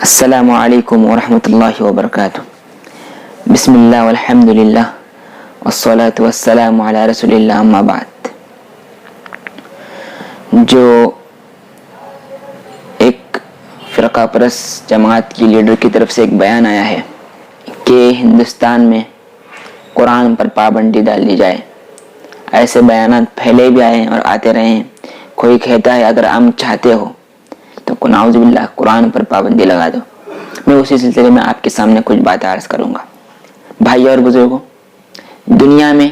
السلام علیکم ورحمۃ اللہ وبرکاتہ۔ بسم اللہ والحمد للہ والصلاة والسلام علی رسول اللہ، اما بعد۔ جو ایک فرقہ پرست جماعت کی لیڈر کی طرف سے ایک بیان آیا ہے کہ ہندوستان میں قرآن پر پابندی ڈال دی جائے، ایسے بیانات پہلے بھی آئے ہیں اور آتے رہے ہیں۔ کوئی کہتا ہے اگر ہم چاہتے ہو تو نعوذ باللہ قرآن پر پابندی لگا دو۔ میں اسی سلسلے میں آپ کے سامنے کچھ باتیں عرض کروں گا۔ بھائی اور بزرگوں، دنیا میں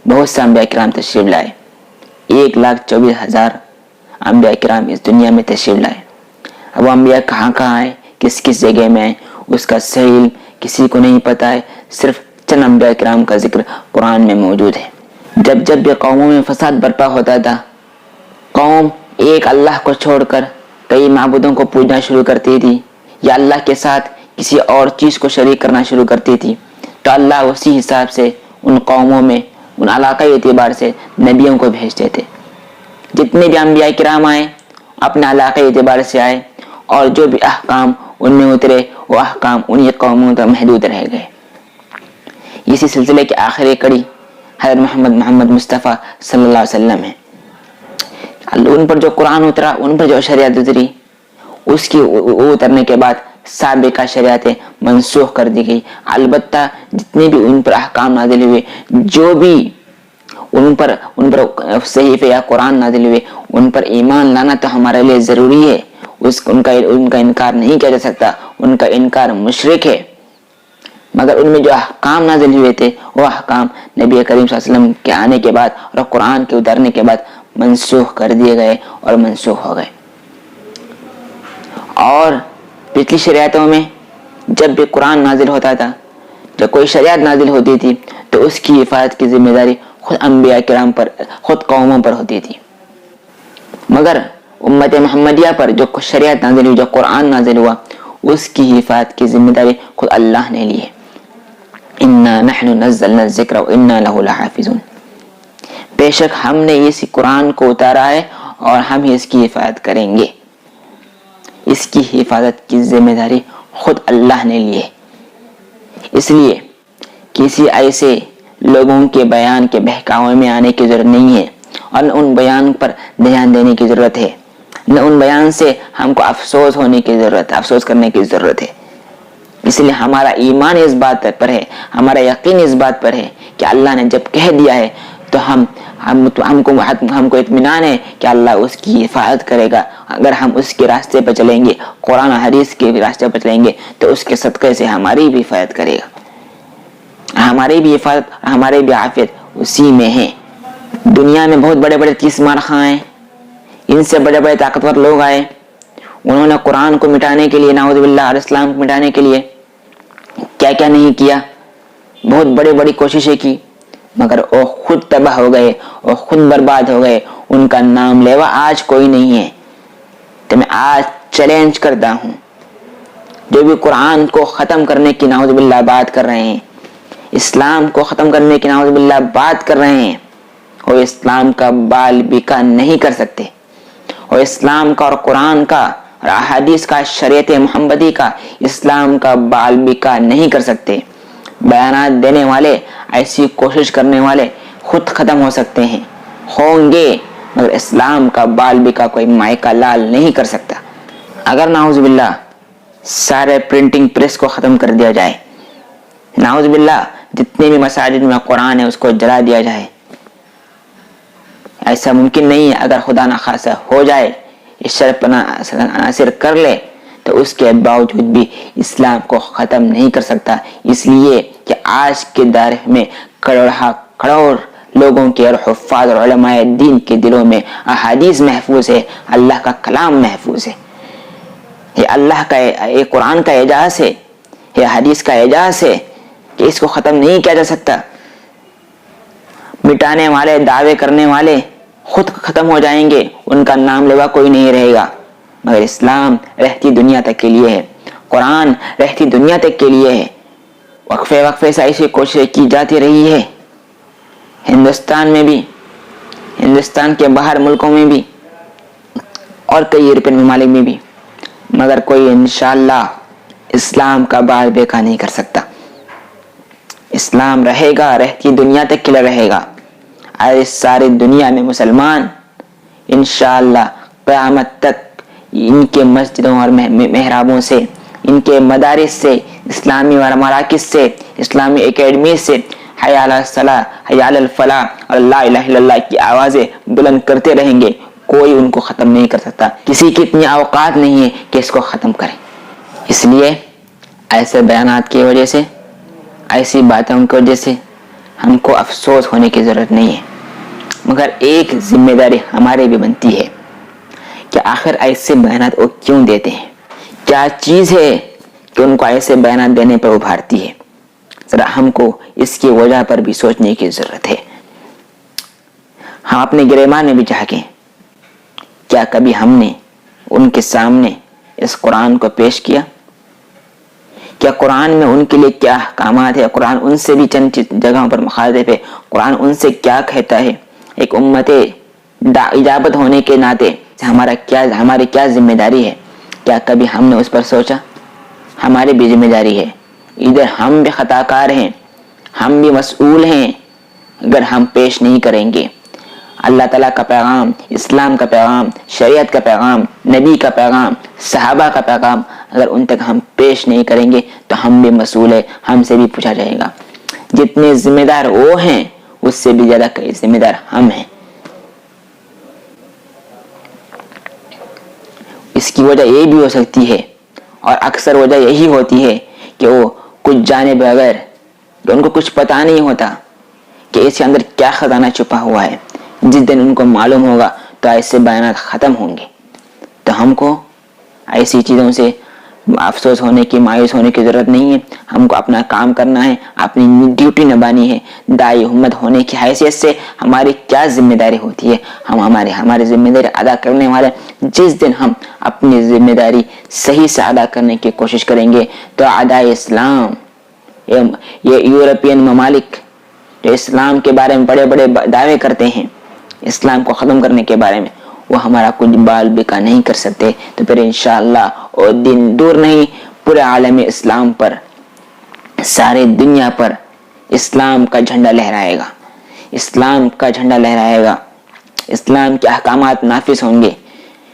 بہت سے انبیاء کرام تشریف لائے، 1,24,000 انبیاء کرام اس دنیا میں تشریف لائے۔ اب وہ انبیاء کہاں کہاں آئے، کس کس جگہ میں آئے، اس کا صحیح کسی کو نہیں پتا ہے۔ صرف چند انبیاء کرام کا ذکر قرآن میں موجود ہے۔ جب بھی قوموں میں فساد برپا ہوتا تھا، قوم ایک اللہ کو چھوڑ کر کئی معبودوں کو پوجنا شروع کرتی تھی یا اللہ کے ساتھ کسی اور چیز کو شریک کرنا شروع کرتی تھی، تو اللہ اسی حساب سے ان قوموں میں ان علاقائی اعتبار سے نبیوں کو بھیجتے تھے۔ جتنے بھی انبیاء کرام آئے اپنے علاقائی اعتبار سے آئے، اور جو بھی احکام ان میں اترے وہ احکام انہی قوموں تک محدود رہ گئے۔ اسی سلسلے کی آخری کڑی حضرت محمد مصطفیٰ صلی اللہ علیہ وسلم ہے۔ ان پر جو قرآن اترا، ان پر جو شریعت اتری، اس کی اترنے کے بعد سابقہ شریعتیں منسوخ کر دی گئی۔ البتہ جتنے بھی ان پر احکام نازل ہوئے، جو بھی ان پر صحیفے یا قرآن نازل ہوئے، ان پر ایمان لانا تو ہمارے لیے ضروری ہے، ان کا انکار نہیں کیا جا سکتا، ان کا انکار مشرک ہے۔ مگر ان میں جو احکام نازل ہوئے تھے وہ احکام نبی کریم صلی اللہ علیہ وسلم کے آنے کے بعد اور قرآن کے اترنے کے بعد منسوخ کر دیے گئے اور منسوخ ہو گئے۔ اور پچھلی شریعتوں میں جب بھی قرآن نازل ہوتا تھا، جب کوئی شریعت نازل ہوتی تھی تو اس کی حفاظت کی ذمہ داری خود انبیاء کرام پر، خود قوموں پر ہوتی تھی۔ مگر امت محمدیہ پر جو شریعت نازل ہوئی، جو قرآن نازل ہوا، اس کی حفاظت کی ذمہ داری خود اللہ نے لی ہے۔ انا نحن نزلنا الذکر وانا له لحافظون۔ بے شک ہم نے اس قرآن کو اتارا ہے اور ہم ہی اس کی حفاظت کریں گے۔ اس کی حفاظت کی ذمہ داری خود اللہ نے لی ہے۔ اس لیے کسی ایسے لوگوں کے بیان کے بہکاوے میں آنے کی ضرورت نہیں ہے، اور نہ ان بیان پر دھیان دینے کی ضرورت ہے، نہ ان بیان سے ہم کو افسوس ہونے کی ضرورت ہے، افسوس کرنے کی ضرورت ہے۔ اس لیے ہمارا ایمان اس بات پر ہے، ہمارا یقین اس بات پر ہے کہ اللہ نے جب کہہ دیا ہے تو ہم کو اطمینان ہے کہ اللہ اس کی حفاظت کرے گا۔ اگر ہم اس کے راستے پر چلیں گے، قرآن و حدیث کے راستے پر چلیں گے، تو اس کے صدقے سے ہماری بھی حفاظت کرے گا۔ ہماری بھی حفاظت، ہماری بھی عافیت اسی میں ہے۔ دنیا میں بہت بڑے بڑے 30 مارخاں ہیں، ان سے بڑے بڑے طاقتور لوگ آئے، انہوں نے قرآن کو مٹانے کے لیے، نعوذ باللہ، اور اسلام کو مٹانے کے لیے کیا کیا نہیں کیا، بہت بڑی بڑی کوششیں کی، مگر وہ خود تباہ ہو گئے، وہ خود برباد ہو گئے، ان کا نام لیوا آج کوئی نہیں ہے۔ تو میں آج چیلنج کرتا ہوں، جو بھی قرآن کو ختم کرنے کی نعوذ باللہ بات کر رہے ہیں، اسلام کو ختم کرنے کی نعوذ باللہ بات کر رہے ہیں، وہ اسلام کا بال بیکا نہیں کر سکتے، اور اسلام کا اور قرآن کا اور احادیث کا، شریعت محمدی کا، اسلام کا بال بیکا نہیں کر سکتے۔ بیانات دینے والے، ایسی کوشش کرنے والے خود ختم ہو سکتے ہیں، ہوں گے، مگر اسلام کا بال بیکا کوئی مائی کا لال نہیں کر سکتا۔ اگر نعوذ باللہ سارے پرنٹنگ پریس کو ختم کر دیا جائے، نعوذ باللہ جتنے بھی مساجد میں قرآن ہے اس کو جلا دیا جائے، ایسا ممکن نہیں ہے۔ اگر خدا نخواستہ ہو جائے، اس شر پر عناصر کر لے، تو اس کے باوجود بھی اسلام کو ختم نہیں کر سکتا، اس لیے کہ آج کے دور میں کروڑ لوگوں کے اور حفاظ اور علماء دین کے دلوں میں احادیث محفوظ ہے، اللہ کا کلام محفوظ ہے۔ یہ اللہ کا، یہ قرآن کا اعجاز ہے، یہ حدیث کا اعجاز ہے کہ اس کو ختم نہیں کیا جا سکتا۔ مٹانے والے، دعوے کرنے والے خود ختم ہو جائیں گے، ان کا نام لیوا کوئی نہیں رہے گا، مگر اسلام رہتی دنیا تک کے لیے ہے، قرآن رہتی دنیا تک کے لیے ہے۔ وقفے سے ایسی کوششیں کی جاتی رہی ہے، ہندوستان میں بھی، ہندوستان کے باہر ملکوں میں بھی، اور کئی یورپین ممالک میں بھی، مگر کوئی انشاءاللہ اسلام کا بال بیکا نہیں کر سکتا. اسلام رہے گا, رہتی دنیا تک کے لیے رہے گا. اور اس ساری دنیا میں مسلمان انشاءاللہ قیامت تک ان کے مسجدوں اور محرابوں سے, ان کے مدارس سے, اسلامی مراکز سے, اسلامی اکیڈمی سے حی علی الصلاۃ, حی علی الفلاح اور لا الہ الا اللہ کی آوازیں بلند کرتے رہیں گے. کوئی ان کو ختم نہیں کر سکتا. کسی کی اتنی اوقات نہیں ہے کہ اس کو ختم کرے. اس لیے ایسے بیانات کی وجہ سے, ایسی باتوں کی وجہ سے ہم کو افسوس ہونے کی ضرورت نہیں ہے, مگر ایک ذمہ داری ہماری بھی بنتی ہے کہ آخر ایسے بیانات وہ کیوں دیتے ہیں, کیا چیز ہے کہ ان کو ایسے بیانات دینے پر ابھارتی ہے. ذرا ہم کو اس کی وجہ پر بھی سوچنے کی ضرورت ہے. ہم اپنے گریبان میں بھی جھانکیں, کیا کبھی ہم نے ان کے سامنے اس قرآن کو پیش کیا؟ کیا قرآن میں ان کے لیے کیا احکامات ہے؟ قرآن ان سے بھی چند جگہوں پر مخاطب ہے. قرآن ان سے کیا کہتا ہے؟ ایک امت اجابت ہونے کے ناطے ہماری کیا ذمہ داری ہے؟ کیا کبھی ہم نے اس پر سوچا؟ ہماری بھی ذمہ داری ہے. ادھر ہم بھی خطا کار ہیں, ہم بھی مسئول ہیں. اگر ہم پیش نہیں کریں گے اللہ تعالیٰ کا پیغام, اسلام کا پیغام, شریعت کا پیغام, نبی کا پیغام, صحابہ کا پیغام, اگر ان تک ہم پیش نہیں کریں گے تو ہم بھی مسئول ہیں, ہم سے بھی پوچھا جائے گا. جتنے ذمہ دار وہ ہیں اس سے بھی زیادہ کئی ذمہ دار ہم ہیں. اس کی وجہ یہ بھی ہو سکتی ہے, اور اکثر وجہ یہی ہوتی ہے کہ وہ کچھ جانے بغیر, کہ ان کو کچھ پتا نہیں ہوتا کہ اس کے اندر کیا خزانہ چھپا ہوا ہے. جس دن ان کو معلوم ہوگا تو ایسے بیانات ختم ہوں گے. تو ہم کو ایسی چیزوں سے افسوس ہونے کی, مایوس ہونے کی ضرورت نہیں ہے. ہم کو اپنا کام کرنا ہے, اپنی ڈیوٹی نبھانی ہے. داعی امت ہونے کی حیثیت سے ہماری کیا ذمہ داری ہوتی ہے, ہم ہماری ذمہ داری ادا کرنے والے. جس دن ہم اپنی ذمہ داری صحیح سے ادا کرنے کی کوشش کریں گے تو اعدائے اسلام, یہ یورپین ممالک جو اسلام کے بارے میں بڑے بڑے دعوے کرتے ہیں, اسلام کو ختم کرنے کے بارے میں, وہ ہمارا کچھ بال بکا نہیں کر سکتے. تو پھر انشاءاللہ وہ دن دور نہیں, پورے عالم اسلام پر, سارے دنیا پر اسلام کا جھنڈا لہرائے گا. اسلام کا جھنڈا لہرائے گا. اسلام کے احکامات نافذ ہوں گے,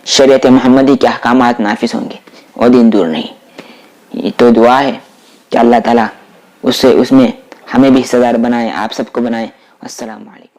شریعت محمدی کے احکامات نافذ ہوں گے. وہ دن دور نہیں. یہ تو دعا ہے کہ اللہ تعالیٰ اس میں ہمیں بھی حصہ دار بنائے, آپ سب کو بنائے. السلام علیکم.